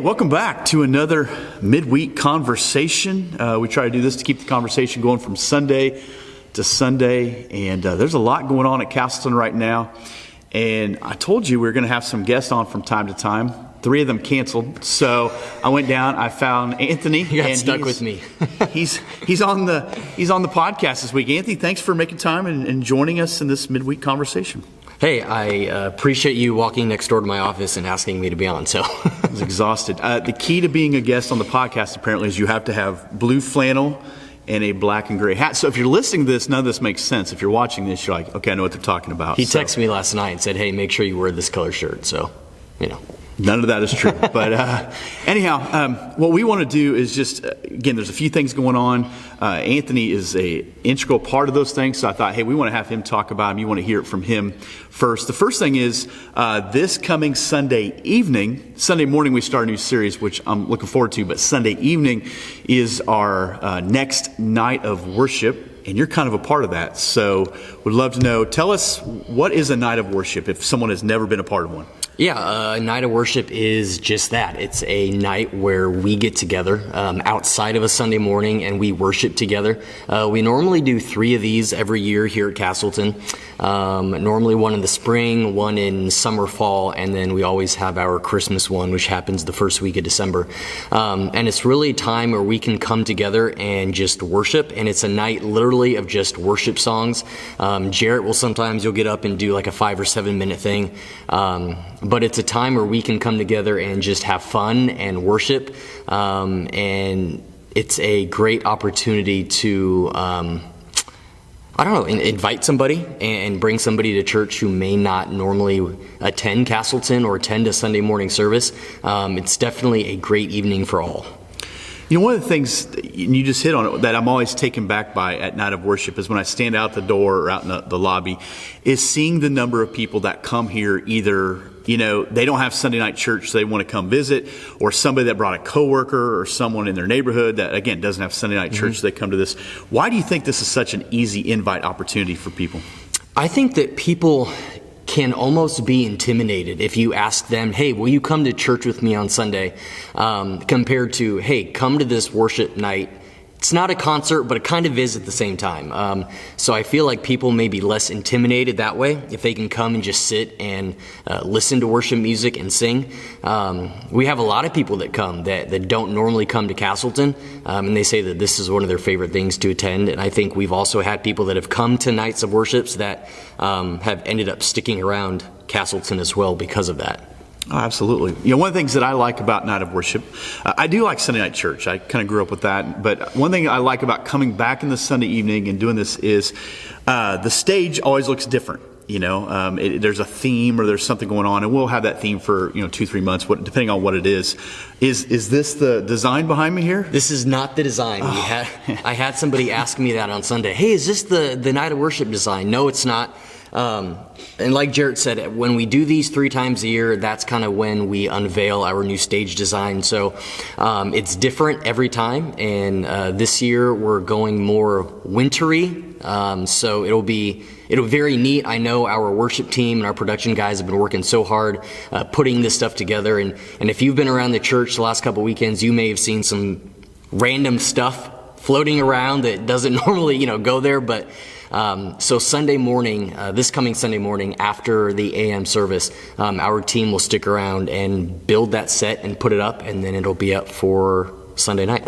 welcome back to another Midweek Conversation. We try to do this to keep the conversation going from Sunday to Sunday, and there's a lot going on at Castleton right now. And I told you we were going to have some guests on from time to time. 3 of them canceled, so I went down. I found Anthony. You got stuck with me. he's on the podcast this week. Anthony, thanks for making time and joining us in this Midweek Conversation. Hey, I appreciate you walking next door to my office and asking me to be on. So I was exhausted. The key to being a guest on the podcast apparently is you have to have blue flannel and a black and gray hat. So if you're listening to this, none of this makes sense. If you're watching this, you're like, okay, I know what they're talking about. He texted me last night and said, hey, make sure you wear this color shirt. So, None of that is true. But anyhow, what we want to do is just, again, there's a few things going on. Anthony is an integral part of those things. So I thought, hey, we want to have him talk about them. You want to hear it from him first. The first thing is this coming Sunday morning, we start a new series, which I'm looking forward to. But Sunday evening is our next night of worship. And you're kind of a part of that. So would love to know, tell us, what is a night of worship if someone has never been a part of one? Yeah, a night of worship is just that. It's a night where we get together outside of a Sunday morning and we worship together. We normally do 3 of these every year here at Castleton. Normally one in the spring, one in summer, fall, and then we always have our Christmas one, which happens the first week of December. And it's really a time where we can come together and just worship, and it's a night literally of just worship songs. Jarrett will sometimes, you'll get up and do like a 5 or 7 minute thing. But it's a time where we can come together and just have fun and worship. And it's a great opportunity to, invite somebody and bring somebody to church who may not normally attend Castleton or attend a Sunday morning service. It's definitely a great evening for all. One of the things, you just hit on it, that I'm always taken back by at night of worship is when I stand out the door or out in the lobby, is seeing the number of people that come here either, they don't have Sunday night church, so they want to come visit, or somebody that brought a coworker or someone in their neighborhood that, again, doesn't have Sunday night church, so they come to this. Why do you think this is such an easy invite opportunity for people? I think that people can almost be intimidated if you ask them, hey, will you come to church with me on Sunday? Compared to, hey, come to this worship night. It's not a concert, but it kind of is at the same time. So I feel like people may be less intimidated that way if they can come and just sit and listen to worship music and sing. We have a lot of people that come that don't normally come to Castleton, and they say that this is one of their favorite things to attend. And I think we've also had people that have come to nights of worships that have ended up sticking around Castleton as well because of that. Oh, absolutely. One of the things that I like about night of worship, I do like Sunday night church. I kind of grew up with that. But one thing I like about coming back in the Sunday evening and doing this is the stage always looks different. There's a theme or there's something going on, and we'll have that theme for 2-3 months, depending on what it is. Is this the design behind me here? This is not the design. I had somebody ask me that on Sunday. Hey, is this the night of worship design? No, it's not. And like Jarrett said, when we do these 3 times a year, that's kind of when we unveil our new stage design. So it's different every time, and this year we're going more wintry. So it'll be very neat. I know our worship team and our production guys have been working so hard putting this stuff together. And if you've been around the church the last couple weekends, you may have seen some random stuff floating around that doesn't normally go there, but so Sunday morning, this coming Sunday morning after the AM service, our team will stick around and build that set and put it up, and then it'll be up for Sunday night.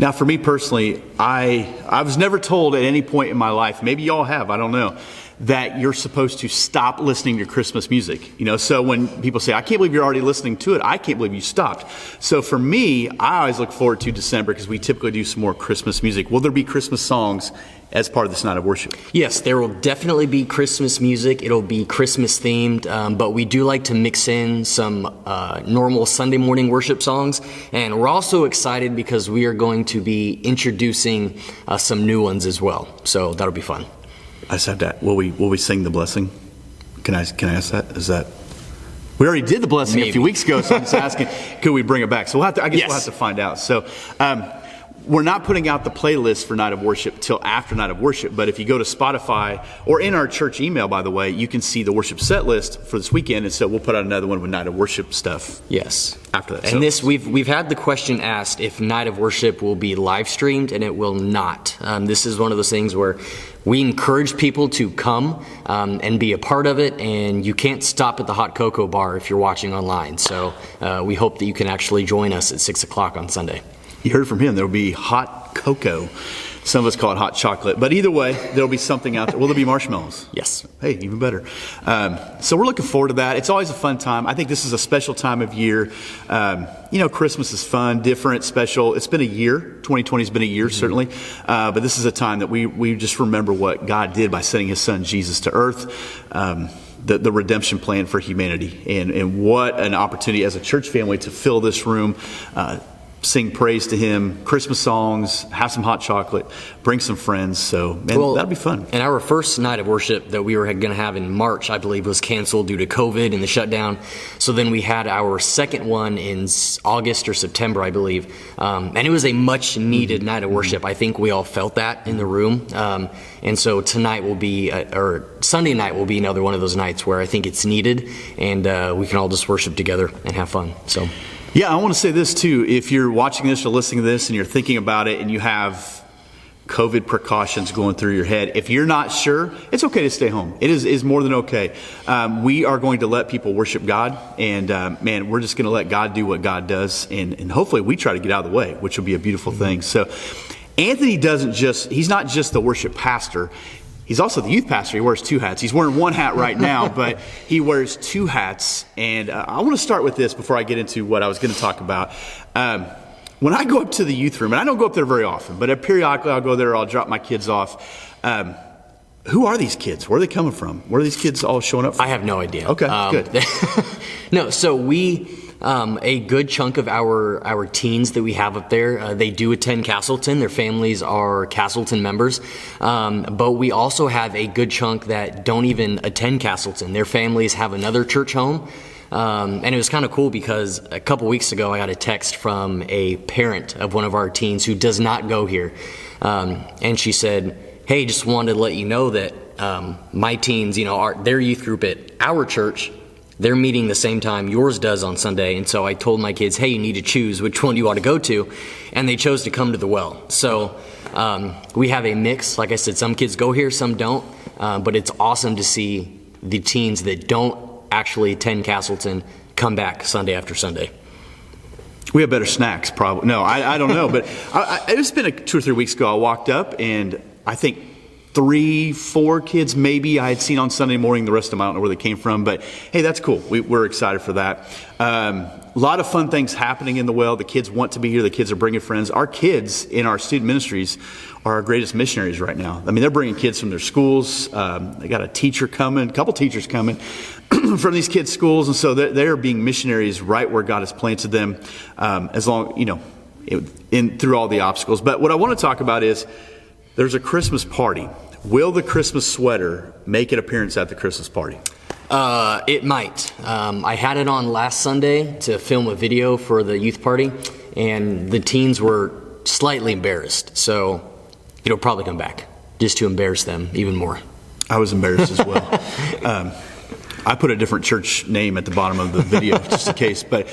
Now, for me personally, I was never told at any point in my life, maybe y'all have, I don't know, that you're supposed to stop listening to Christmas music. So when people say, I can't believe you're already listening to it, I can't believe you stopped. So for me, I always look forward to December because we typically do some more Christmas music. Will there be Christmas songs as part of this night of worship? Yes, there will definitely be Christmas music. It'll be Christmas themed, but we do like to mix in some normal Sunday morning worship songs. And we're also excited because we are going to be introducing some new ones as well. So that'll be fun. I just have that. Will we sing the blessing? Can I ask that? Is that? We already did the blessing a few weeks ago, so I'm just asking, could we bring it back? So we'll have to find out. So we're not putting out the playlist for Night of Worship till after Night of Worship, but if you go to Spotify or in our church email, by the way, you can see the worship set list for this weekend, and so we'll put out another one with Night of Worship stuff. Yes. After that. And this, we've had the question asked if Night of Worship will be live streamed, and it will not. This is one of those things where we encourage people to come and be a part of it, and you can't stop at the hot cocoa bar if you're watching online. So we hope that you can actually join us at 6 o'clock on Sunday. You heard from him. There will be hot cocoa. Some of us call it hot chocolate. But either way, there will be something out there. Will there be marshmallows? Yes. Hey, even better. So we're looking forward to that. It's always a fun time. I think this is a special time of year. Christmas is fun, different, special. It's been a year. 2020 has been a year, certainly. But this is a time that we just remember what God did by sending his son Jesus to earth. The redemption plan for humanity. And what an opportunity as a church family to fill this room, sing praise to him, Christmas songs, have some hot chocolate, bring some friends. So, man, that'll be fun. And our first Night of Worship that we were going to have in March, I believe, was canceled due to COVID and the shutdown. So then we had our second one in August or September, I believe. And it was a much needed Night of Worship. I think we all felt that in the room. And so tonight will be, or Sunday night will be another one of those nights where I think it's needed, and we can all just worship together and have fun. So. Yeah, I want to say this too. If you're watching this or listening to this and you're thinking about it and you have COVID precautions going through your head, if you're not sure, it's okay to stay home. It is more than okay. We are going to let people worship God, and man, we're just going to let God do what God does, and hopefully we try to get out of the way, which will be a beautiful thing. So Anthony he's not just the worship pastor. He's also the youth pastor. He wears two hats. He's wearing one hat right now, but he wears two hats. And I want to start with this before I get into what I was going to talk about. When I go up to the youth room, and I don't go up there very often, but periodically I'll go there, I'll drop my kids off. Who are these kids? Where are they coming from? Where are these kids all showing up from? I have no idea. Okay, good. No, so we... a good chunk of our teens that we have up there, they do attend Castleton. Their families are Castleton members. But we also have a good chunk that don't even attend Castleton. Their families have another church home. And it was kind of cool because a couple weeks ago I got a text from a parent of one of our teens who does not go here. And she said, hey, just wanted to let you know that my teens, their youth group at our church, they're meeting the same time yours does on Sunday. And so I told my kids, hey, you need to choose which one you want to go to. And they chose to come to the Well. So we have a mix. Like I said, some kids go here, some don't. But it's awesome to see the teens that don't actually attend Castleton come back Sunday after Sunday. We have better snacks, probably. No, I don't know. But it's been 2 or 3 weeks ago. I walked up, and I think 3, 4 kids maybe I had seen on Sunday morning. The rest of them, I don't know where they came from. But, hey, that's cool. We're excited for that. A lot of fun things happening in the Well. The kids want to be here. The kids are bringing friends. Our kids in our student ministries are our greatest missionaries right now. I mean, they're bringing kids from their schools. They got a couple teachers coming from these kids' schools. And so they're being missionaries right where God has planted them, as long, through all the obstacles. But what I want to talk about is there's a Christmas party. Will the Christmas sweater make an appearance at the Christmas party? It might. I had it on last Sunday to film a video for the youth party, and the teens were slightly embarrassed. So it'll probably come back just to embarrass them even more. I was embarrassed as well. I put a different church name at the bottom of the video just in case. But,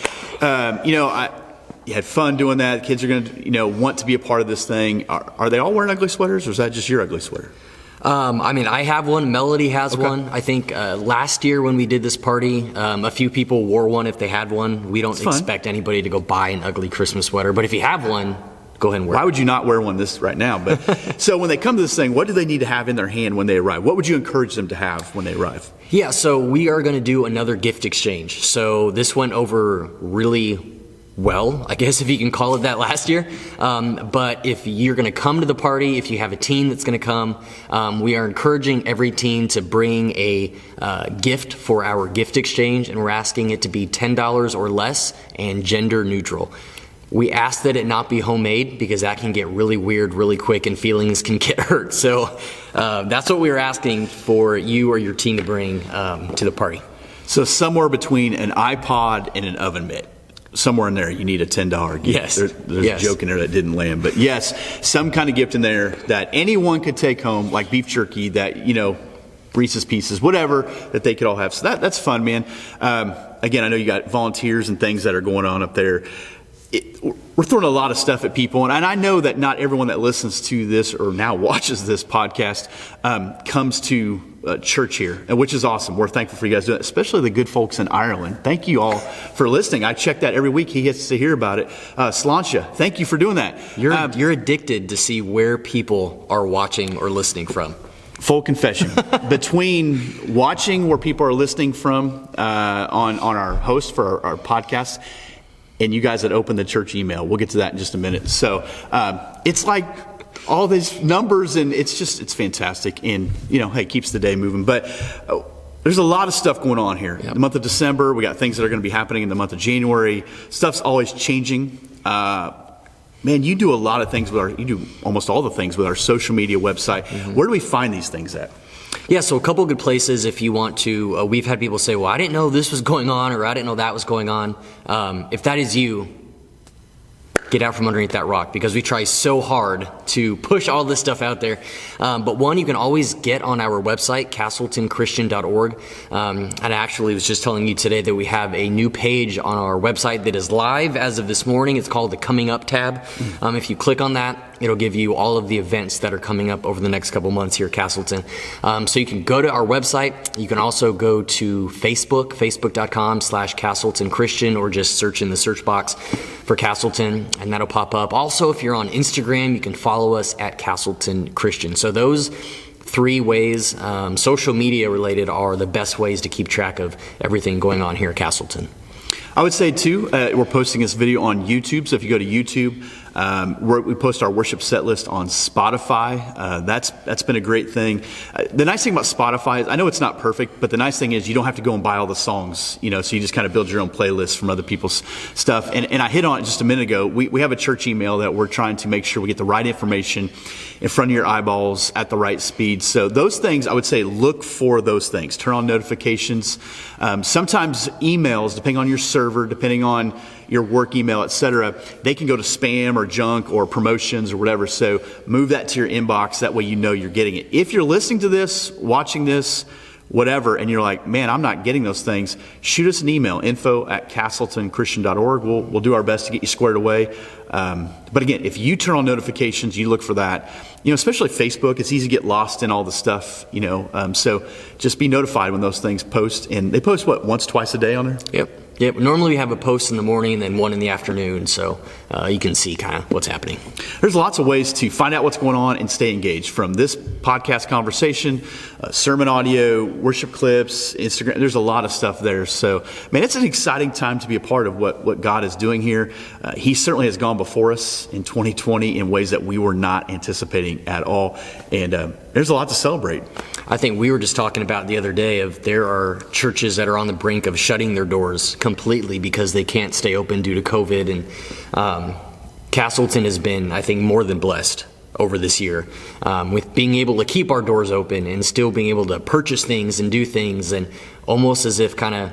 you had fun doing that. Kids are going to, want to be a part of this thing. Are they all wearing ugly sweaters, or is that just your ugly sweater? I have one. Melody has one. I think last year when we did this party, a few people wore one if they had one. We don't expect anybody to go buy an ugly Christmas sweater. But if you have one, go ahead and wear it. Why would you not wear one right now? But so when they come to this thing, what do they need to have in their hand when they arrive? What would you encourage them to have when they arrive? Yeah, so we are going to do another gift exchange. So this went over really well, I guess if you can call it that, last year. But if you're going to come to the party, if you have a teen that's going to come, we are encouraging every teen to bring a gift for our gift exchange, and we're asking it to be $10 or less and gender neutral. We ask that it not be homemade because that can get really weird really quick and feelings can get hurt. So that's what we're asking for you or your teen to bring to the party. So somewhere between an iPod and an oven mitt. somewhere in there you need a $10 gift. Yes. There's a joke in there that didn't land. But yes, some kind of gift in there that anyone could take home, like beef jerky, that, Reese's Pieces, whatever, that they could all have. So that's fun, man. Again, I know you got volunteers and things that are going on up there. We're throwing a lot of stuff at people, and I know that not everyone that listens to this or now watches this podcast comes to church here, which is awesome. We're thankful for you guys doing it, especially the good folks in Ireland. Thank you all for listening. I check that every week. He gets to hear about it. Sláinte, thank you for doing that. You're addicted to see where people are watching or listening from. Full confession. Between watching where people are listening from on our host for our podcast, and you guys that open the church email, we'll get to that in just a minute. So it's like all these numbers, and it's fantastic, and hey, keeps the day moving. But there's a lot of stuff going on here. Yep. The month of December, we got things that are going to be happening in the month of January. Stuff's always changing. Man, you do a lot of things you do almost all the things with our social media website. Mm-hmm. Where do we find these things at? Yeah, so a couple of good places if you want to. We've had people say, well, I didn't know this was going on, or I didn't know that was going on. If that is you, get out from underneath that rock, because we try so hard to push all this stuff out there. But one, you can always get on our website, castletonchristian.org. And I actually was just telling you today that we have a new page on our website that is live as of this morning. It's called the Coming Up tab. If you click on that, it'll give you all of the events that are coming up over the next couple months here at Castleton. So you can go to our website. You can also go to Facebook, facebook.com/Castleton Christian, or just search in the search box for Castleton, and that'll pop up. Also, if you're on Instagram, you can follow us at Castleton Christian. So those three ways, social media related, are the best ways to keep track of everything going on here at Castleton. I would say, too, we're posting this video on YouTube. So if you go to YouTube, we post our worship set list on Spotify. That's been a great thing. The nice thing about Spotify is, I know it's not perfect, but the nice thing is you don't have to go and buy all the songs, so you just kind of build your own playlist from other people's stuff. And I hit on it just a minute ago. We have a church email that we're trying to make sure we get the right information in front of your eyeballs at the right speed. So those things, I would say, look for those things. Turn on notifications. Sometimes emails, depending on your server, depending on your work email, etc., they can go to spam or junk or promotions or whatever. So move that to your inbox. That way you're getting it. If you're listening to this, watching this, whatever, and you're like, man, I'm not getting those things, shoot us an email, info@castletonchristian.org. We'll do our best to get you squared away. But again, if you turn on notifications, you look for that. Especially Facebook, it's easy to get lost in all the stuff, so just be notified when those things post. And they post, once, twice a day on there? Yep. Normally we have a post in the morning and then one in the afternoon, so you can see kind of what's happening. There's lots of ways to find out what's going on and stay engaged, from this podcast conversation, sermon audio, worship clips, Instagram. There's a lot of stuff there. So, man, it's an exciting time to be a part of what God is doing here. He certainly has gone before us in 2020 in ways that we were not anticipating at all. And there's a lot to celebrate. I think we were just talking about the other day of there are churches that are on the brink of shutting their doors completely because they can't stay open due to COVID. And Castleton has been, I think, more than blessed over this year with being able to keep our doors open and still being able to purchase things and do things, and almost as if kind of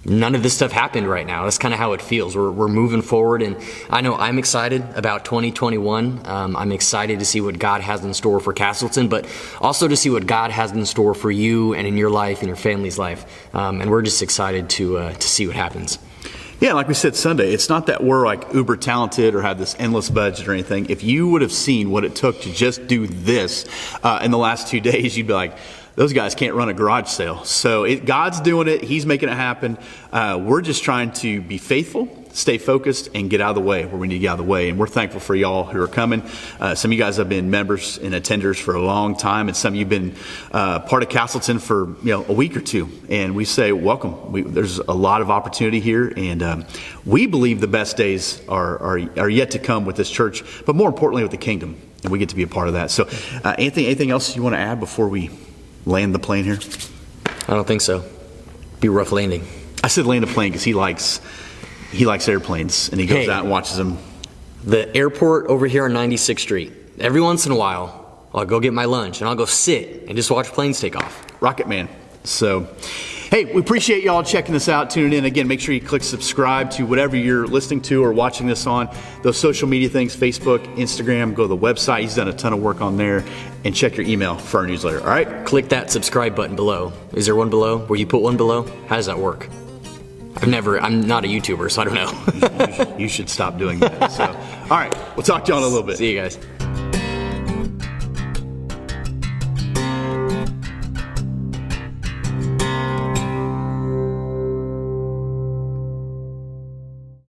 none of this stuff happened right now. That's kind of how it feels. We're moving forward, and I know I'm excited about 2021. I'm excited to see what God has in store for Castleton, but also to see what God has in store for you and in your life and your family's life. And we're just excited to see what happens. Yeah, like we said Sunday, it's not that we're like uber talented or have this endless budget or anything. If you would have seen what it took to just do this in the last 2 days, you'd be like, those guys can't run a garage sale. So God's doing it. He's making it happen. We're just trying to be faithful, stay focused, and get out of the way where we need to get out of the way. And we're thankful for y'all who are coming. Some of you guys have been members and attenders for a long time, and some of you have been part of Castleton for a week or two. And we say welcome. There's a lot of opportunity here, and we believe the best days are yet to come with this church, but more importantly with the kingdom. And we get to be a part of that. So, Anthony, anything else you want to add before we land the plane here? I don't think so. Be a rough landing. I said land a plane because he likes airplanes, and he goes out and watches them. The airport over here on 96th Street. Every once in a while, I'll go get my lunch and I'll go sit and just watch planes take off. Rocket Man. So, Hey, we appreciate y'all checking this out, tuning in. Again, make sure you click subscribe to whatever you're listening to or watching this on. Those social media things, Facebook, Instagram, go to the website. He's done a ton of work on there. And check your email for our newsletter, all right? Click that subscribe button below. Is there one below? Where you put one below? How does that work? I'm not a YouTuber, so I don't know. You should stop doing that. So, all right, we'll talk to y'all in a little bit. See you guys.